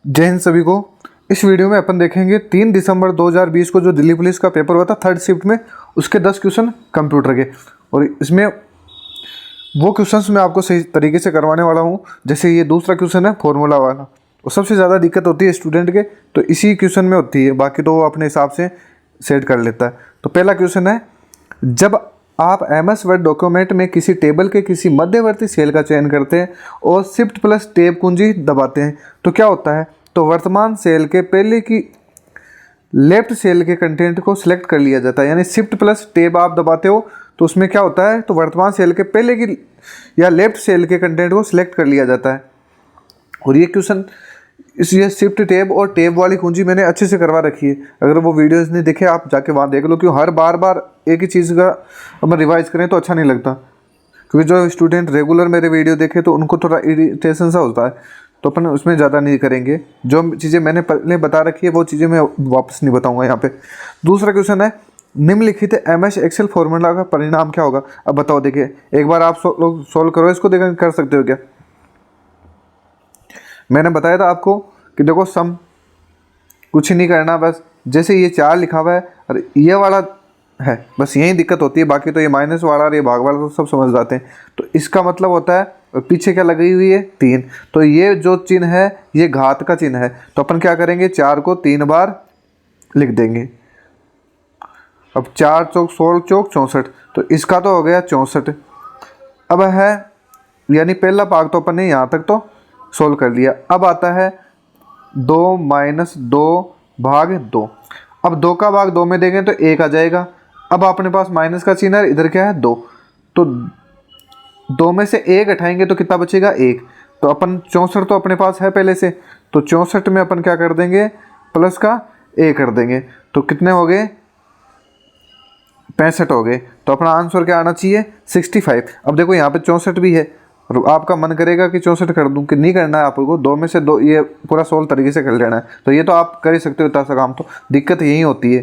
जय हिंद सभी को। इस वीडियो में अपन देखेंगे 3 दिसंबर 2020 को जो दिल्ली पुलिस का पेपर हुआ था थर्ड शिफ्ट में, उसके 10 क्वेश्चन कंप्यूटर के। और इसमें वो क्वेश्चंस मैं आपको सही तरीके से करवाने वाला हूँ। जैसे ये दूसरा क्वेश्चन है फॉर्मूला वाला, और सबसे ज़्यादा दिक्कत होती है स्टूडेंट के तो इसी क्वेश्चन में होती है, बाकी तो वो अपने हिसाब से सेट कर लेता है। तो पहला क्वेश्चन है, जब आप MS वर्ड डॉक्यूमेंट में किसी टेबल के किसी मध्यवर्ती सेल का चयन करते हैं और शिफ्ट प्लस टैब कुंजी दबाते हैं तो क्या होता है। तो वर्तमान सेल के पहले की लेफ्ट सेल के कंटेंट को सिलेक्ट कर लिया जाता है, यानी शिफ्ट प्लस टैब आप दबाते हो तो उसमें क्या होता है, तो वर्तमान सेल के पहले की या लेफ्ट सेल के कंटेंट को सिलेक्ट कर लिया जाता है। और ये क्वेश्चन ये शिफ्ट टैब और टैब वाली कुंजी मैंने अच्छे से करवा रखी है, अगर वो वीडियोस नहीं देखे आप जाके वहाँ देख लो, क्यों हर बार एक ही चीज़ का हम रिवाइज करें तो अच्छा नहीं लगता। क्योंकि जो स्टूडेंट रेगुलर मेरे वीडियो देखे तो उनको थोड़ा इरिटेशन सा होता है, तो अपन उसमें ज़्यादा नहीं करेंगे। जो चीज़ें मैंने पहले बता रखी है वो चीज़ें मैं वापस नहीं बताऊँगा यहाँ पे। दूसरा क्वेश्चन है, निम्नलिखित MS एक्सेल फॉर्मूला का परिणाम क्या होगा। अब बताओ, देखिए एक बार आप लोग सोल्व करो इसको, देखा कर सकते हो क्या। मैंने बताया था आपको कि देखो सम कुछ नहीं करना, बस जैसे ये 4 लिखा हुआ है और ये वाला है, बस यही दिक्कत होती है। बाकी तो ये माइनस वाला और ये भाग वाला तो सब समझ जाते हैं। तो इसका मतलब होता है, और पीछे क्या लगी हुई है 3, तो ये जो चिन्ह है ये घात का चिन्ह है। तो अपन क्या करेंगे, 4 को 3 बार लिख देंगे। अब 4 चौक 16 चौक 64, तो इसका तो हो गया 64। अब है यानी पहला भाग तो अपन ने यहाँ तक तो सोल्व कर लिया। अब आता है 2 माइनस 2 भाग 2। अब 2 का भाग 2 में देंगे तो 1 आ जाएगा। अब अपने पास माइनस का चिन्ह है, इधर क्या है 2, तो 2 में से 1 हटाएंगे तो कितना बचेगा 1। तो अपन 64 तो अपने पास है पहले से, तो 64 में अपन क्या कर देंगे, प्लस का 1 कर देंगे, तो कितने हो गए 65 हो गए। तो अपना आंसर क्या आना चाहिए 65। अब देखो यहाँ पे 64 भी है और आपका मन करेगा कि 64 कर दूं, कि नहीं करना है आपको, 2 में से 2 ये पूरा सोल्व तरीके से कर लेना है। तो ये तो आप कर ही सकते हो इतना सा काम, तो दिक्कत यही होती है।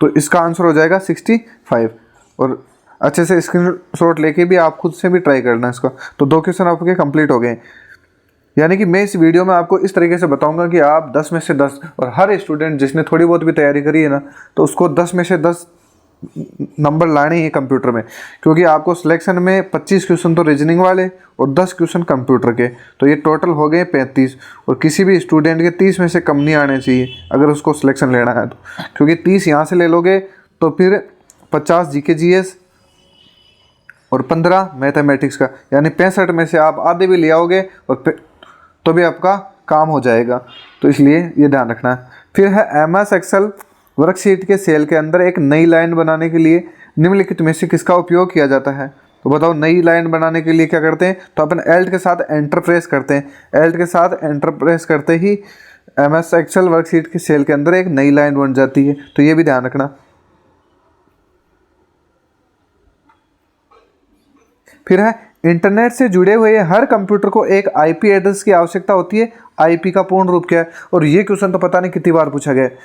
तो इसका आंसर हो जाएगा 65। और अच्छे से स्क्रीनशॉट लेके भी आप खुद से भी ट्राई करना इसका। तो 2 क्वेश्चन आपके कंप्लीट हो गए। यानी कि मैं इस वीडियो में आपको इस तरीके से बताऊंगा कि आप 10 में से 10, और हर स्टूडेंट जिसने थोड़ी बहुत भी तैयारी करी है ना, तो उसको 10 में से 10 नंबर लाने ही कंप्यूटर में। क्योंकि आपको सिलेक्शन में 25 क्वेश्चन तो रीजनिंग वाले और 10 क्वेश्चन कंप्यूटर के, तो ये टोटल हो गए 35। और किसी भी स्टूडेंट के 30 में से कम नहीं आने चाहिए अगर उसको सिलेक्शन लेना है तो, क्योंकि 30 यहाँ से ले लोगे तो फिर 50 GK GS और 15 मैथमेटिक्स का, यानी 65 में से आप आधे भी ले आओगे और तो भी आपका काम हो जाएगा। तो इसलिए ये ध्यान रखना है। फिर है MS एक्सेल वर्कशीट के सेल के अंदर एक नई लाइन बनाने के लिए निम्नलिखित में से किसका उपयोग किया जाता है। तो बताओ, नई लाइन बनाने के लिए क्या करते हैं, तो अपन एल्ट के साथ एंटर प्रेस करते हैं। एल्ट के साथ एंटर प्रेस करते ही MS एक्सेल वर्कशीट के सेल के अंदर एक नई लाइन बन जाती है, तो ये भी ध्यान रखना। फिर है, इंटरनेट से जुड़े हुए हर कंप्यूटर को एक IP एड्रेस की आवश्यकता होती है। IP का पूर्ण रूप क्या है, और ये क्वेश्चन तो पता नहीं कितनी बार पूछा गया है,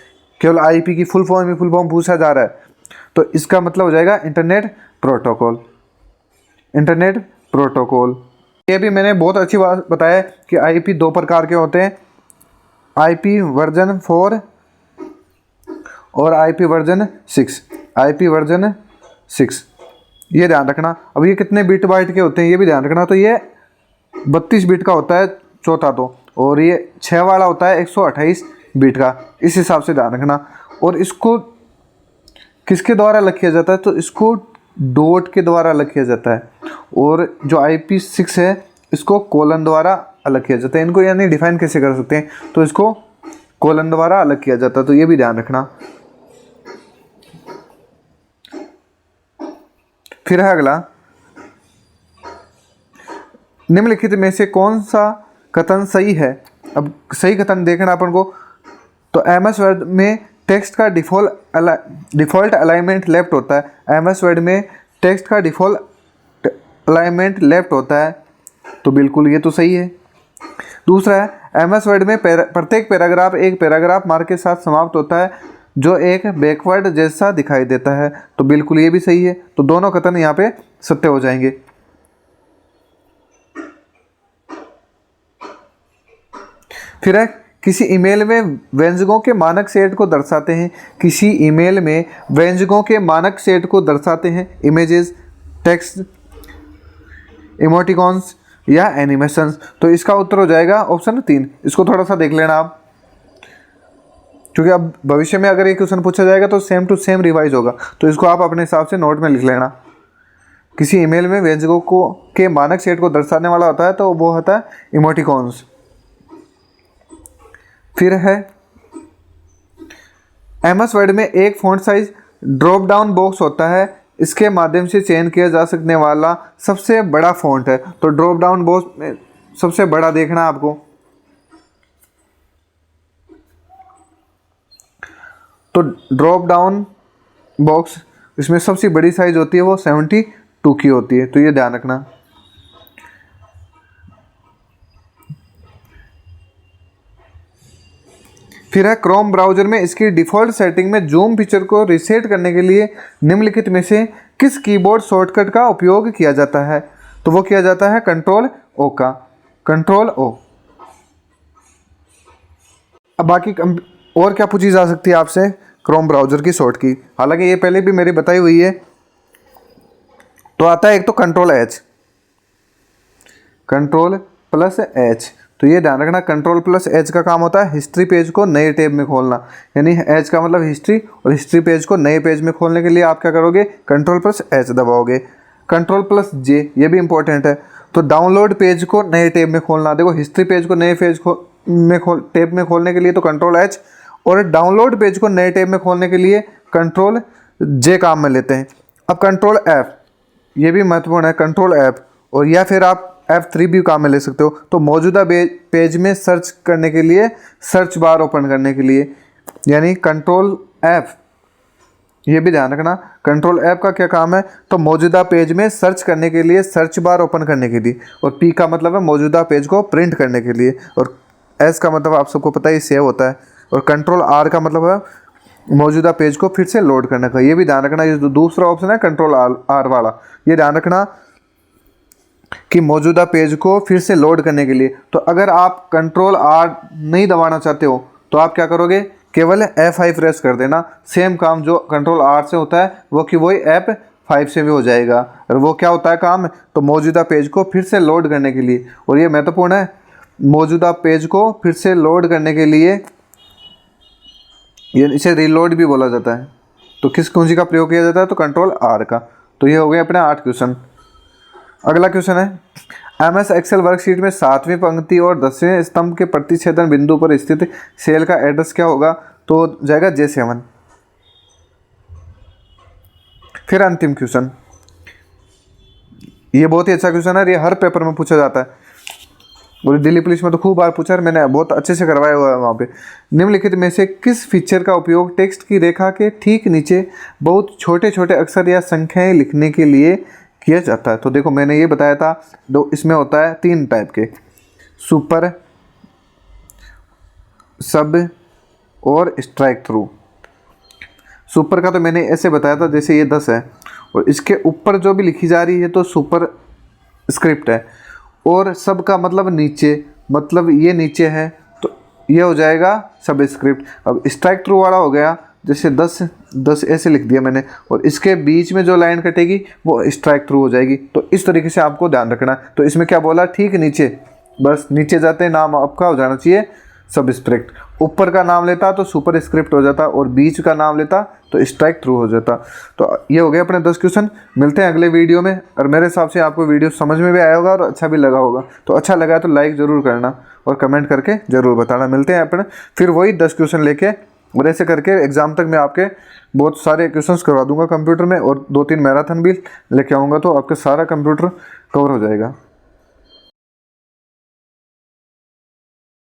केवल IP की फुल फॉर्म पूछा जा रहा है। तो इसका मतलब हो जाएगा इंटरनेट प्रोटोकॉल। इंटरनेट प्रोटोकॉल ये भी मैंने बहुत अच्छी बात बताया कि IP 2 प्रकार के होते हैं, IP वर्जन 4 और IP वर्जन 6। IP वर्जन 6 ये ध्यान रखना। अब ये कितने बिट बाइट के होते हैं ये भी ध्यान रखना। तो ये 32 बिट का होता है चौथा तो, और ये 6 वाला होता है 128 बिट का, इस हिसाब से ध्यान रखना। और इसको किसके द्वारा अलग किया जाता है, तो इसको डॉट के द्वारा अलग किया जाता है। और जो IP6 है इसको कोलन द्वारा अलग किया जाता है। इनको यानी डिफाइन कैसे कर सकते हैं, तो इसको कोलन द्वारा अलग किया जाता है, तो ये भी ध्यान रखना। फिर है अगला, निम्नलिखित में से कौन सा कथन सही है। अब सही कथन देखना अपन को। तो MS वर्ड में टेक्स्ट का डिफ़ॉल्ट अलाइनमेंट लेफ्ट होता है। MS वर्ड में टेक्स्ट का डिफ़ॉल्ट अलाइनमेंट लेफ्ट होता है, तो बिल्कुल ये तो सही है। दूसरा है, MS वर्ड में प्रत्येक पैराग्राफ एक पैराग्राफ मार्क के साथ समाप्त होता है जो एक बैकवर्ड जैसा दिखाई देता है, तो बिल्कुल ये भी सही है। तो दोनों कथन यहाँ पे सत्य हो जाएंगे। फिर है, किसी ईमेल में व्यंजकों के मानक सेट को दर्शाते हैं। किसी ईमेल में व्यंजकों के मानक सेट को दर्शाते हैं। इमेजेस, टेक्स्ट, इमोटिकॉन्स या एनिमेशंस। तो इसका उत्तर हो जाएगा ऑप्शन 3। इसको थोड़ा सा देख लेना आप, क्योंकि अब भविष्य में अगर ये क्वेश्चन पूछा जाएगा तो सेम टू सेम रिवाइज होगा। तो इसको आप अपने हिसाब से नोट में लिख लेना। किसी ईमेल में व्यंजकों को के मानक सेट को दर्शाने वाला होता है तो वो होता है इमोटिकॉन्स। फिर है एमएस वर्ड में एक font size drop down box होता है। इसके माध्यम से चयन किया जा सकने वाला सबसे बड़ा फ़ॉन्ट है। तो ड्रॉप डाउन बॉक्स में सबसे बड़ा देखना आपको। तो ड्रॉप डाउन बॉक्स इसमें सबसे बड़ी साइज होती है वो 72 की होती है। तो ये ध्यान रखना। फिर है क्रोम ब्राउजर में इसकी डिफ़ॉल्ट सेटिंग में जूम फीचर को रीसेट करने के लिए निम्नलिखित में से किस कीबोर्ड शॉर्टकट का उपयोग किया जाता है? तो वो किया जाता है कंट्रोल ओ का, कंट्रोल ओ। अब बाकी और क्या पूछी जा सकती है आपसे क्रोम ब्राउजर की शॉर्ट की? हालांकि ये पहले भी मेरी बताई हुई है। तो आता है एक तो control H, control plus H. तो ये ध्यान रखना, कंट्रोल प्लस एच का काम होता है हिस्ट्री पेज को नए टैब में खोलना। यानी एच का मतलब हिस्ट्री, और हिस्ट्री पेज को नए पेज में खोलने के लिए आप क्या करोगे? कंट्रोल प्लस एच दबाओगे। कंट्रोल प्लस जे, ये भी इंपॉर्टेंट है। तो डाउनलोड पेज को नए टैब में खोलना। देखो हिस्ट्री पेज को नए पेज टैब में खोलने के लिए तो कंट्रोल एच, और डाउनलोड पेज को नए टैब में खोलने के लिए कंट्रोल जे काम में लेते हैं। अब कंट्रोल एफ, ये भी महत्वपूर्ण है, कंट्रोल एफ, और या फिर आप F3 भी काम में ले सकते हो। तो मौजूदा पेज में सर्च करने के लिए, सर्च बार ओपन करने के लिए, यानी कंट्रोल F, ये भी ध्यान रखना। कंट्रोल F का क्या काम है? तो मौजूदा पेज में सर्च करने के लिए, सर्च बार ओपन करने के लिए। और P का मतलब है मौजूदा पेज को प्रिंट करने के लिए। और S का मतलब आप सबको पता है सेव होता है। और कंट्रोल R का मतलब है मौजूदा पेज को फिर से लोड करने का। ये भी ध्यान रखना। ये जो दूसरा ऑप्शन है कंट्रोल R वाला, ये ध्यान रखना कि मौजूदा पेज को फिर से लोड करने के लिए। तो अगर आप कंट्रोल R नहीं दबाना चाहते हो तो आप क्या करोगे? केवल F5 प्रेस कर देना। सेम काम जो कंट्रोल R से होता है वो कि वही F5 से भी हो जाएगा। और वो क्या होता है काम? तो मौजूदा पेज को फिर से लोड करने के लिए। और ये महत्वपूर्ण है, मौजूदा पेज को फिर से लोड करने के लिए, ये इसे रीलोड भी बोला जाता है। तो किस कुंजी का प्रयोग किया जाता है? तो कंट्रोल R का। तो ये हो गए अपने 8 क्वेश्चन। अगला क्वेश्चन है MS एक्सेल वर्कशीट में 7वीं पंक्ति और 10वें स्तंभ के प्रतिच्छेदन बिंदु पर स्थित सेल का एड्रेस क्या होगा? तो जाएगा J7। फिर अंतिम क्वेश्चन, ये बहुत ही अच्छा क्वेश्चन है। ये हर पेपर में पूछा जाता है, और दिल्ली पुलिस में तो खूब बार पूछा है, मैंने बहुत अच्छे से करवाया हुआ है वहाँ पे। निम्नलिखित में से किस फीचर का उपयोग टेक्स्ट की रेखा के ठीक नीचे बहुत छोटे छोटे अक्षर या संख्याएं लिखने के लिए किया जाता है? तो देखो मैंने ये बताया था, दो इसमें होता है 3 टाइप के, सुपर, सब और स्ट्राइक थ्रू। सुपर का तो मैंने ऐसे बताया था जैसे ये 10 है, और इसके ऊपर जो भी लिखी जा रही है तो सुपर स्क्रिप्ट है। और सब का मतलब नीचे, मतलब ये नीचे है तो ये हो जाएगा सब स्क्रिप्ट। अब स्ट्राइक थ्रू वाला हो गया, जैसे 10 ऐसे लिख दिया मैंने, और इसके बीच में जो लाइन कटेगी वो स्ट्राइक थ्रू हो जाएगी। तो इस तरीके से आपको ध्यान रखना है। तो इसमें क्या बोला? ठीक नीचे, बस नीचे जाते हैं नाम आपका हो जाना चाहिए सब स्क्रिप्ट। ऊपर का नाम लेता तो सुपर स्क्रिप्ट हो जाता, और बीच का नाम लेता तो स्ट्राइक थ्रू हो जाता। तो ये हो गए अपने 10 क्वेश्चन। मिलते हैं अगले वीडियो में। और मेरे हिसाब से आपको वीडियो समझ में भी आया होगा और अच्छा भी लगा होगा। तो अच्छा लगा तो लाइक ज़रूर करना और कमेंट करके ज़रूर बताना। मिलते हैं अपने फिर वही 10 क्वेश्चन लेके, और ऐसे करके एग्ज़ाम तक मैं आपके बहुत सारे क्वेश्चंस करवा दूंगा कंप्यूटर में, और 2-3 मैराथन भी लेके आऊँगा, तो आपका सारा कंप्यूटर कवर हो जाएगा।